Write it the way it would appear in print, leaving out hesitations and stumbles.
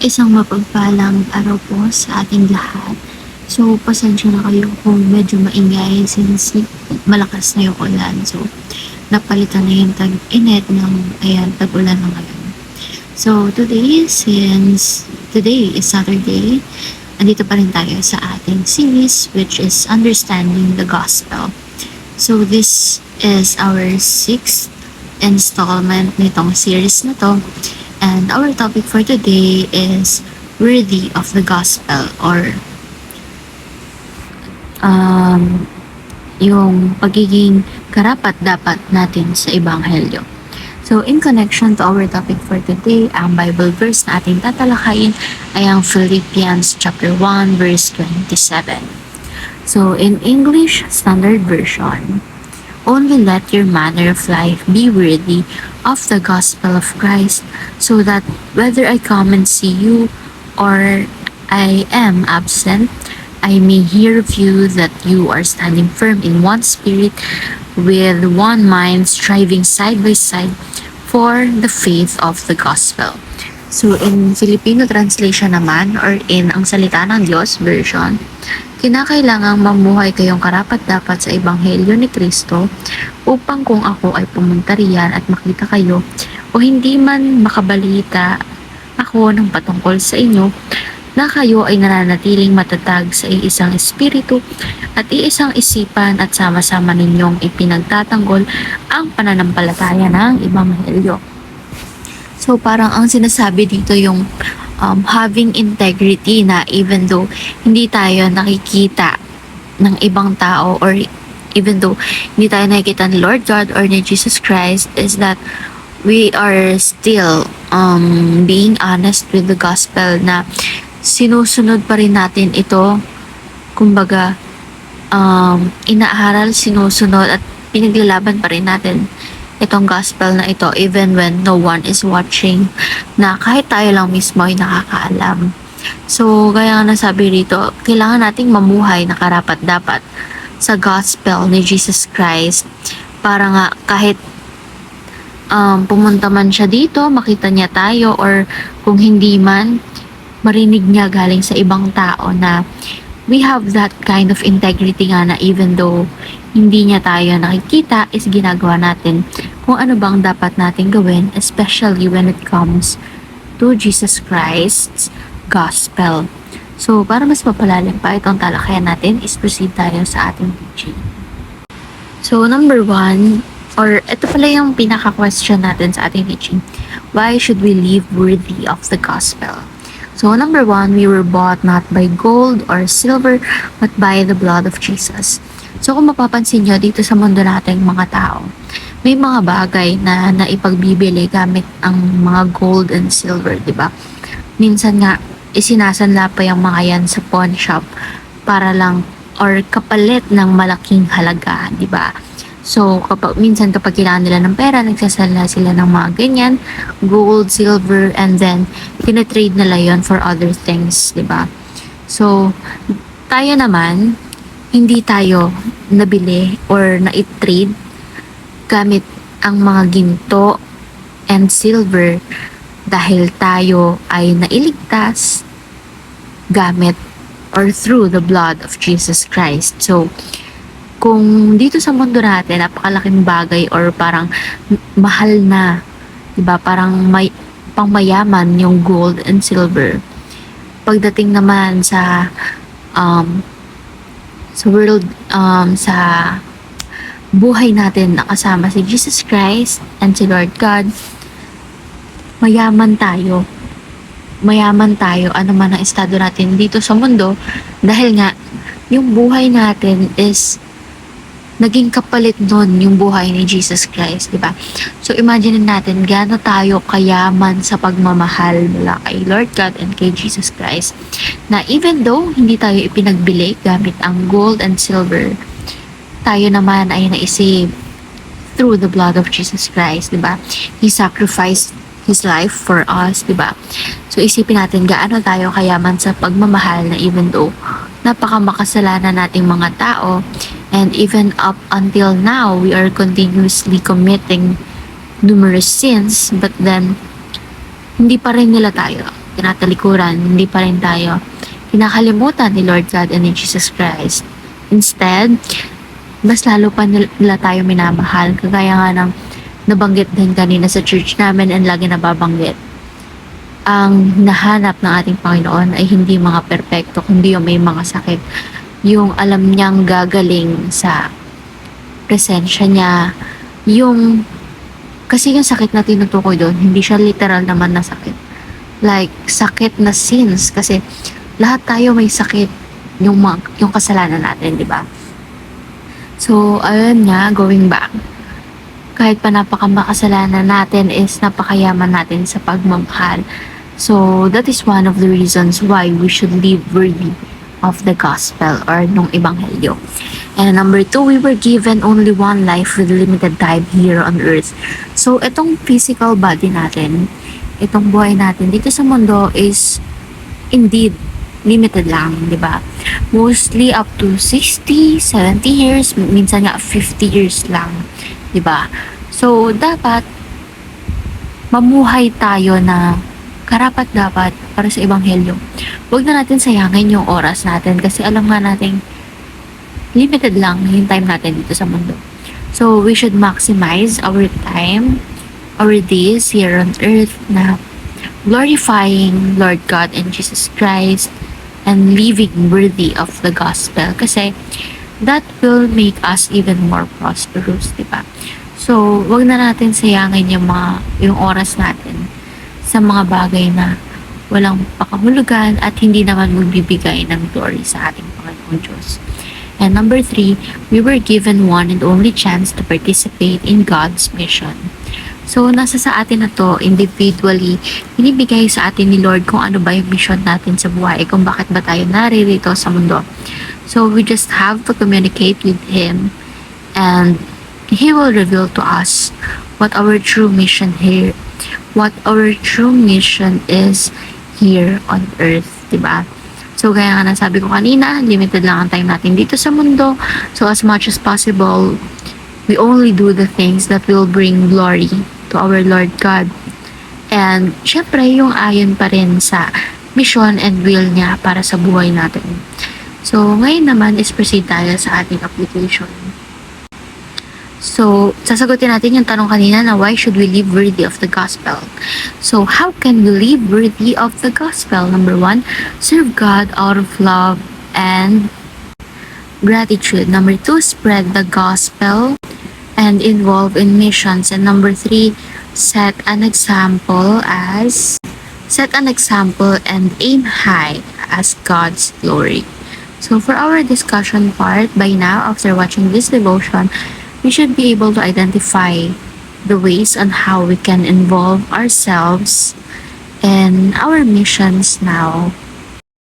Isang mapagpalang araw po sa ating lahat. So, pasensya na kayo kung medyo maingay since malakas na yung ulan. So, napalitan na yung tag-init ng, tag-ulan na ngayon. So, since today is Saturday, andito pa rin tayo sa ating series which is Understanding the Gospel. So, this is our 6th installment nitong series na to. And our topic for today is worthy of the gospel, or yung pagiging karapat-dapat natin sa ebanghelyo. So, in connection to our topic for today, ang Bible verse na ating tatalakayin ay ang Philippians chapter 1 verse 27. So, in English Standard Version, only let your manner of life be worthy of the gospel of Christ, so that whether I come and see you or I am absent, I may hear of you that you are standing firm in one spirit, with one mind, striving side by side for the faith of the gospel. So in Filipino translation naman, or in ang Salita ng Diyos version, kinakailangang mamuhay kayong karapat-dapat sa Ebanghelyo ni Kristo, upang kung ako ay pumunta riyan at makita kayo o hindi man makabalita ako ng patungkol sa inyo, na kayo ay nananatiling matatag sa iisang espiritu at iisang isipan, at sama-sama ninyong ipinagtatanggol ang pananampalataya ng Ebanghelyo. So parang ang sinasabi dito yung having integrity, na even though hindi tayo nakikita ng ibang tao, or even though hindi tayo nakikita ni Lord God or ni Jesus Christ, is that we are still being honest with the gospel, na sinusunod pa rin natin ito. Kumbaga, inaaral, sinusunod at pinaglalaban pa rin natin itong gospel na ito, even when no one is watching, na kahit tayo lang mismo ay nakakaalam. So, kaya nga nasabi rito, kailangan nating mamuhay na karapat-dapat sa gospel ni Jesus Christ, para nga kahit pumunta man siya dito, makita niya tayo, or kung hindi man, marinig niya galing sa ibang tao na we have that kind of integrity nga, na even though hindi niya tayo nakikita, is ginagawa natin kung ano bang dapat natin gawin, especially when it comes to Jesus Christ's gospel. So, para mas mapalalim pa itong talakayan natin, is proceed tayo sa ating teaching. So, number 1, or ito pala yung pinaka-question natin sa ating teaching. Why should we live worthy of the gospel? So, number 1, we were bought not by gold or silver, but by the blood of Jesus. So, kung mapapansin nyo, dito sa mundo nating mga tao, may mga bagay na naipagbibili gamit ang mga gold and silver, di ba? Minsan nga, isinasanla pa yung mga yan sa pawn shop para lang, or kapalit ng malaking halaga, di ba? So, minsan kapag kailangan nila ng pera, nagsasanla sila ng mga ganyan, gold, silver, and then tinatrade nila yon for other things, di ba? So, tayo naman, hindi tayo nabili or na-trade gamit ang mga ginto and silver, dahil tayo ay nailigtas gamit or through the blood of Jesus Christ. So, kung dito sa mundo natin, napakalaking bagay or parang mahal na, diba? Parang may pangmayaman yung gold and silver. Pagdating naman sa world, sa buhay natin na kasama si Jesus Christ and si Lord God, mayaman tayo. Mayaman tayo, ano man ang estado natin dito sa mundo, dahil nga, yung buhay natin is naging kapalit nun yung buhay ni Jesus Christ, di ba? So, imagine natin gaano tayo kayaman sa pagmamahal mula kay Lord God and kay Jesus Christ, na even though hindi tayo ipinagbili gamit ang gold and silver, tayo naman ay naisave through the blood of Jesus Christ, di ba? He sacrificed His life for us, di ba? So, isipin natin gaano tayo kayaman sa pagmamahal, na even though napakamakasalanan nating mga tao, and even up until now, we are continuously committing numerous sins, but then, hindi pa rin nila tayo tinatalikuran, hindi pa rin tayo kinakalimutan ni Lord God and ni Jesus Christ. Instead, mas lalo pa nila tayo minamahal. Kagaya nga ng nabanggit din kanina sa church namin and lagi nababanggit. Ang nahanap ng ating Panginoon ay hindi mga perpekto, kundi yung may mga sakit. Yung alam niyang gagaling sa presensya niya. Kasi yung sakit na tinutukoy doon, hindi siya literal naman na sakit. Like, sakit na sins. Kasi lahat tayo may sakit. Yung kasalanan natin, di ba? So, ayun nga, going back. Kahit pa napakamakasalanan natin is napakayaman natin sa pagmamahal. So, that is one of the reasons why we should live worthy of the gospel or nung ebanghelyo. And number 2, we were given only one life with limited time here on earth. So, itong physical body natin, itong buhay natin dito sa mundo is indeed limited lang, di ba? Mostly up to 60, 70 years, minsan nga 50 years lang, di ba? So, dapat mamuhay tayo na karapat-dapat para sa ebanghelyo. Huwag na natin sayangin yung oras natin kasi alam nga natin limited lang yung time natin dito sa mundo. So, we should maximize our time, our days here on earth na glorifying Lord God and Jesus Christ and living worthy of the gospel kasi that will make us even more prosperous, di ba? So, wag na natin sayangin yung oras natin sa mga bagay na walang pakahulugan at hindi naman magbibigay ng glory sa ating Panginoong Diyos. And number 3, we were given one and only chance to participate in God's mission. So, nasa sa atin na to, individually, binibigay sa atin ni Lord kung ano ba yung mission natin sa buhay, kung bakit ba tayo naririto sa mundo. So, we just have to communicate with Him and He will reveal to us what our true mission is here on earth, diba? So, kaya nga nasabi ko kanina, limited lang ang time natin dito sa mundo. So, as much as possible, we only do the things that will bring glory to our Lord God. And, syempre, yung ayon pa rin sa mission and will niya para sa buhay natin. So, ngayon naman is proceed tayo sa ating application. So, sasagutin natin yung tanong kanina na why should we live worthy of the gospel? So, how can we live worthy of the gospel? Number 1, serve God out of love and gratitude. Number 2, spread the gospel and involve in missions. And number 3, set an example and aim high as God's glory. So, for our discussion part, by now, after watching this devotion, we should be able to identify the ways on how we can involve ourselves in our missions now